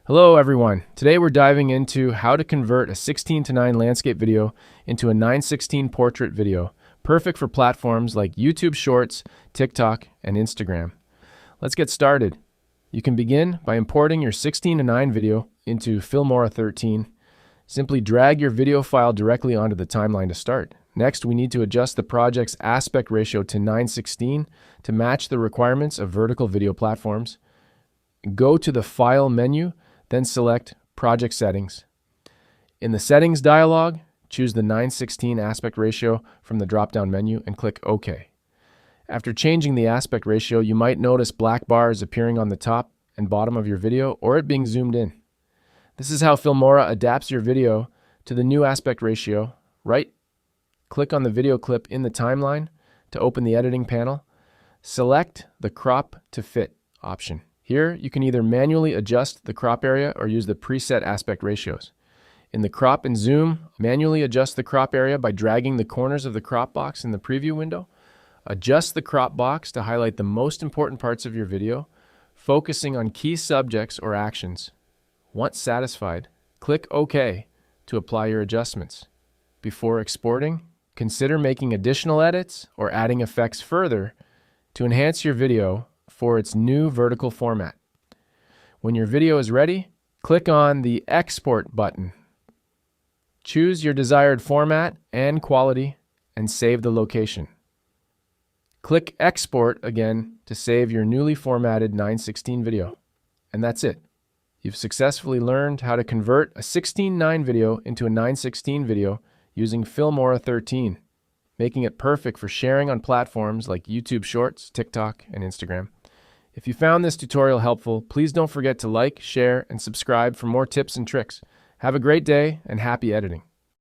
Hello everyone. Today we're diving into how to convert a 16:9 landscape video into a 9:16 portrait video, perfect for platforms like YouTube Shorts, TikTok, and Instagram. Let's get started. You can begin by importing your 16:9 video into Filmora 13. Simply drag your video file directly onto the timeline to start. Next, we need to adjust the project's aspect ratio to 9:16 to match the requirements of vertical video platforms. Go to the File menu, then select Project Settings. In the Settings dialog, choose the 9:16 aspect ratio from the drop-down menu and click OK. After changing the aspect ratio, you might notice black bars appearing on the top and bottom of your video or it being zoomed in. This is how Filmora adapts your video to the new aspect ratio. Click on the video clip in the timeline to open the editing panel. Select the Crop to Fit option. Here, you can either manually adjust the crop area or use the preset aspect ratios. In the crop and zoom, manually adjust the crop area by dragging the corners of the crop box in the preview window. Adjust the crop box to highlight the most important parts of your video, focusing on key subjects or actions. Once satisfied, click OK to apply your adjustments. Before exporting, consider making additional edits or adding effects further to enhance your video for its new vertical format. When your video is ready, click on the Export button. Choose your desired format and quality and save the location. Click Export again to save your newly formatted 9:16 video. And that's it. You've successfully learned how to convert a 16:9 video into a 9:16 video using Filmora 13, making it perfect for sharing on platforms like YouTube Shorts, TikTok, and Instagram. If you found this tutorial helpful, please don't forget to like, share, and subscribe for more tips and tricks. Have a great day and happy editing.